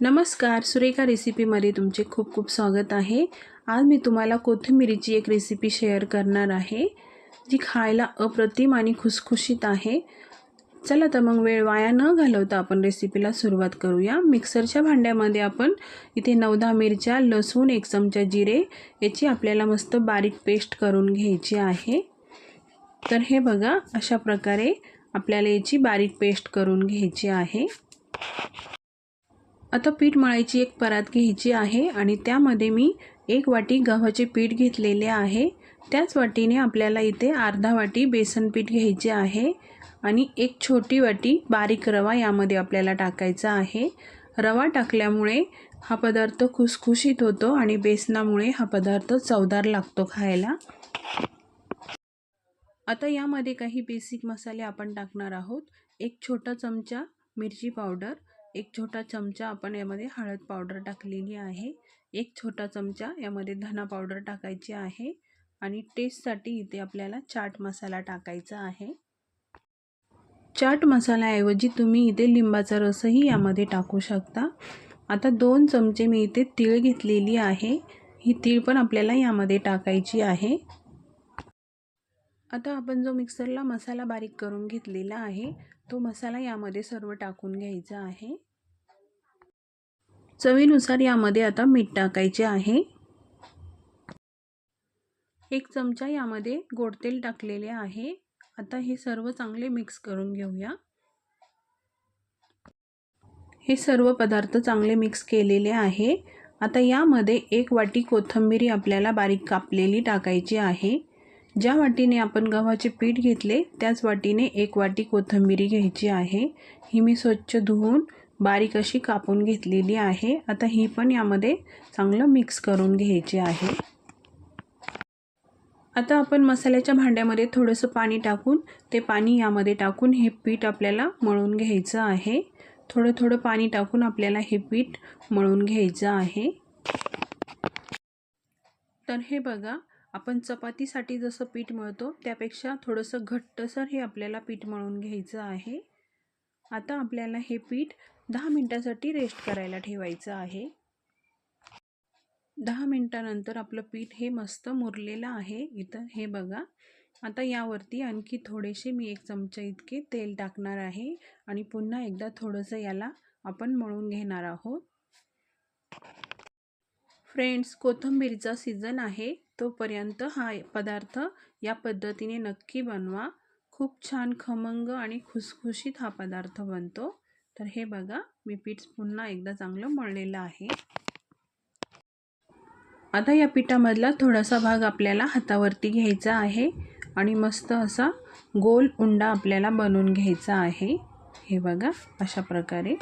नमस्कार, सुरेखा रेसिपीमध्ये तुमचे खूप खूप स्वागत आहे। आज मी तुम्हाला कोथिंबीरीची एक रेसिपी शेअर करणार आहे, जी खायला अप्रतिम आणि खुसखुशीत आहे। चला तर मग वेळ वाया न घालवता आपण रेसिपीला सुरुवात करूया। मिक्सरच्या भांड्यामध्ये आपण इथे 9-10 मिरच्या, लसूण, 1 चमचा जिरे याची आपल्याला मस्त बारीक पेस्ट करून घ्यायची आहे। तर हे बघा, अशा प्रकारे आपल्याला याची बारीक पेस्ट करून घ्यायची आहे। आता पीठ मळायची एक परात घ्यायची आहे आणि त्यामध्ये मी 1 वाटी गव्हाचे पीठ घेतलेले आहे। त्याच वाटीने आपल्याला इथे अर्धा वाटी बेसन पीठ घ्यायचे आहे आणि 1 छोटी वाटी बारीक रवा यामध्ये आपल्याला टाकायचा आहे। रवा टाकल्यामुळे हा पदार्थ खुसखुशीत होतो आणि बेसनामुळे हा पदार्थ चवदार लागतो खायला। आता यामध्ये काही बेसिक मसाले आपण टाकणार आहोत। 1 छोटा चमचा मिरची पावडर, 1 छोटा चमचा आपण यामध्ये हळद पावडर टाकलेली आहे, 1 छोटा चमचा यामध्ये धना पावडर टाकायची आहे आणि टेस्टसाठी इथे आपल्याला चाट मसाला टाकायचा आहे। चाट मसाल्याऐवजी तुम्ही इथे लिंबाचा रसही यामध्ये टाकू शकता। आता 2 चमचे मी इथे तीळ घेतलेली आहे, ही तीळ पण आपल्याला यामध्ये टाकायची आहे। आता आपण जो मिक्सरला मसाला बारीक करून घेतलेला आहे, तो मसाला यामध्ये सर्व टाकून घ्यायचा आहे। चवीनुसार यामध्ये आता मीठ टाकायचे आहे। 1 चमचा यामध्ये गोड तेल टाकलेले आहे। आता हे सर्व चांगले मिक्स करून घेऊया। हे सर्व पदार्थ चांगले मिक्स केलेले आहे। आता यामध्ये 1 वाटी कोथिंबीर आपल्याला बारीक कापलेली टाकायची आहे। ज्या वाटीने आपण गव्हाचे पीठ घेतले त्याच वाटीने 1 वाटी कोथिंबीर घ्यायची आहे। ही मी स्वच्छ धुवून बारीक अशी कापून घेतलेली आहे। आता ही पण यामध्ये चांगलं मिक्स करून घ्यायची आहे। आता आपण मसाल्याच्या भांड्यामध्ये थोडंसं पाणी टाकून ते पाणी यामध्ये टाकून हे पीठ आपल्याला मळून घ्यायचं आहे। थोडं थोडं पाणी टाकून आपल्याला हे पीठ मळून घ्यायचं आहे। तर हे बघा, आपण चपातीसाठी जसं पीठ मळतो त्यापेक्षा थोडंसं घट्टसर हे आपल्याला पीठ मळून घ्यायचं आहे। आता आपल्याला हे पीठ 10 मिनिटांसाठी रेस्ट करायला ठेवायचं आहे। 10 मिनिटांनंतर आपलं पीठ हे मस्त मुरलेलं आहे। इथं हे बघा, आता यावरती आणखी थोडेसे मी 1 चमचा इतके तेल टाकणार आहे आणि पुन्हा एकदा थोडंसं याला आपण मळून घेणार आहोत। फ्रेंड्स, कोथिंबीरचा सीझन आहे, तोपर्यंत हा पदार्थ या पद्धतीने नक्की बनवा। खूप छान खमंग आणि खुसखुशीत हा पदार्थ बनतो। तर हे बघा, मी पीठ पुन्हा एकदा चांगलं मळलेलं आहे। आता या पिठामधला थोडासा भाग आपल्याला हातावरती घ्यायचा आहे आणि मस्त असा गोल उंडा आपल्याला बनवून घ्यायचा आहे। हे बघा, अशा प्रकारे।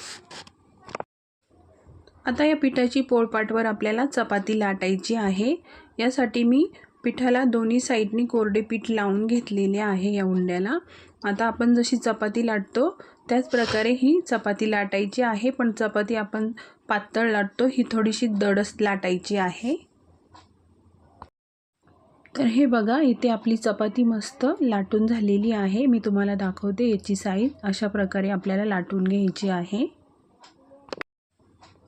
आता या पिठाची पोळपाटवर आपल्याला चपाती लाटायची आहे। यासाठी मी पिठाला दोन्ही साईडनी कोरडे पीठ लावून घेतलेले आहे या उंड्याला। आता आपण जशी चपाती लाटतो त्याच प्रकारे ही चपाती लाटायची आहे, पण चपाती आपण पातळ लाटतो, ही थोडीशी दडस लाटायची आहे। तर हे बघा, इथे आपली चपाती मस्त लाटून झालेली आहे। मी तुम्हाला दाखवते याची साईज। अशा प्रकारे आपल्याला लाटून घ्यायची आहे।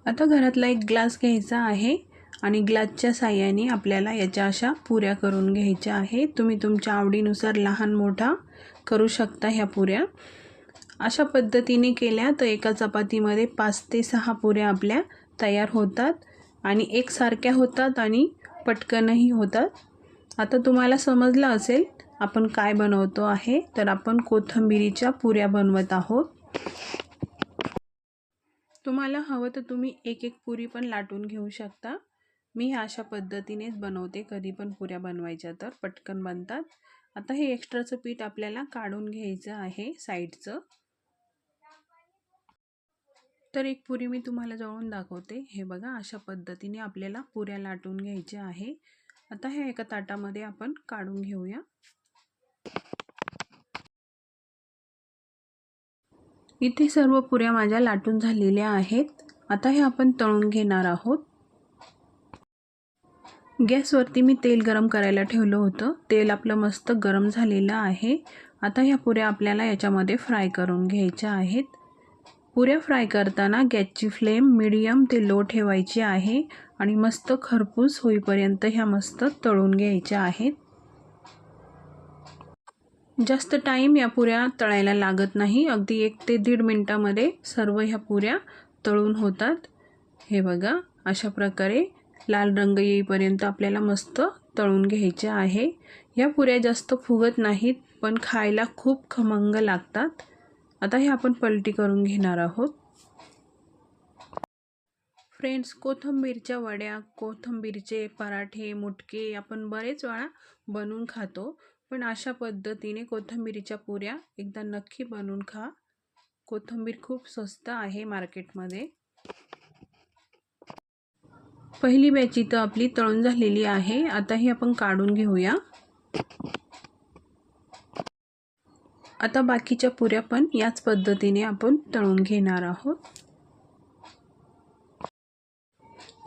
आता घरातला 1 ग्लास घ्यायचा आहे आणि ग्लासच्या साहाय्याने आपल्याला याच्या अशा पुऱ्या करून घ्यायच्या आहेत। तुम्ही तुमच्या आवडीनुसार लहान मोठा करू शकता ह्या पुऱ्या। अशा पद्धतीने केल्या तर एका चपातीमध्ये 5 ते 6 पुऱ्या आपल्या तयार होतात आणि एकसारख्या होतात आणि पटकनही होतात। आता तुम्हाला समजलं असेल आपण काय बनवतो आहे, तर आपण कोथिंबीरीच्या पुऱ्या बनवत आहोत। तुम्हाला हवं तर तुम्ही 1-1 पुरी पण लाटून घेऊ शकता। मी अशा पद्धतीनेच बनवते, कधी पण पुऱ्या बनवायच्या तर पटकन बनतात। आता हे एक्स्ट्राचं पीठ आपल्याला काढून घ्यायचं आहे साईडचं। तर 1 पुरी मी तुम्हाला जवळून दाखवते। हे बघा, अशा पद्धतीने आपल्याला पुऱ्या लाटून घ्यायच्या आहे। आता हे एका ताटामध्ये आपण काढून घेऊया। इथे सर्व पुऱ्या माझ्या लाटून झालेल्या आहेत। आता हे आपण तळून घेणार आहोत। गॅसवरती मी तेल गरम करायला ठेवलं होतं। तेल आपलं मस्त गरम झालेलं आहे। आता ह्या पुऱ्या आपल्याला याच्यामध्ये फ्राय करून घ्यायच्या आहेत। पुऱ्या फ्राय करताना गॅसची फ्लेम मीडियम ते लो ठेवायची आहे आणि मस्त खरपूस होईपर्यंत ह्या मस्त तळून घ्यायच्या आहेत. जास्त टाईम या पुऱ्या तळायला लागत नाही. अगदी 1 ते 1.5 मिनिटामध्ये सर्व ह्या पुऱ्या तळून होतात. हे बघा, अशा प्रकारे लाल रंग येईपर्यंत आपल्याला मस्त तळून घ्यायचे आहे. या पुऱ्या जास्त फुगत नाहीत, पण खायला खूप खमंग लागतात. आता हे आपण पलटी करून घेणार आहोत. फ्रेंड्स, कोथिंबीरच्या वड्या, कोथिंबीरचे पराठे, मुटके आपण बरेच वेळा बनवून खातो, पण अशा पद्धतीने कोथिंबीरच्या पुऱ्या एकदा नक्की बनवून खा. कोथिंबीर खूप स्वस्त आहे मार्केटमध्ये. पहिली बॅच इथं आपली तळून झालेली आहे. आता ही आपण काढून घेऊया. आता बाकीच्या पुऱ्या पण याच पद्धतीने आपण तळून घेणार आहोत.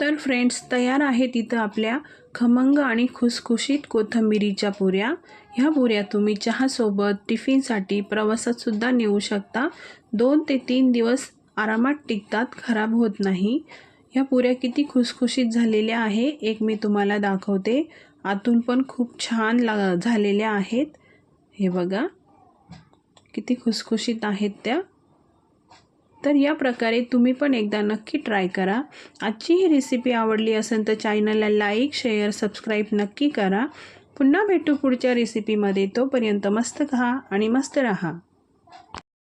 तर फ्रेंड्स, तयार आहेत इथं आपल्या खमंग आणि खुसखुशीत कोथिंबीरीच्या पुऱ्या. ह्या पुऱ्या तुम्ही चहासोबत, टिफिनसाठी, प्रवासात सुद्धा नेऊ शकता. 2 ते 3 दिवस आरामात टिकतात, खराब होत नाही. ह्या पुऱ्या किती खुसखुशीत झालेल्या आहे एक मी तुम्हाला दाखवते. आतून पण खूप छान झालेल्या आहेत. हे बघा, किती खुसखुशीत आहेत त्या. तर या प्रकारे तुम्ही पण एकदा नक्की ट्राय करा. आजची ही रेसिपी आवडली असेल तर चॅनलला लाईक, शेअर, सबस्क्राईब नक्की करा. पुन्हा भेटू पुढच्या रेसिपीमध्ये. तोपर्यंत मस्त खा आणि मस्त रहा.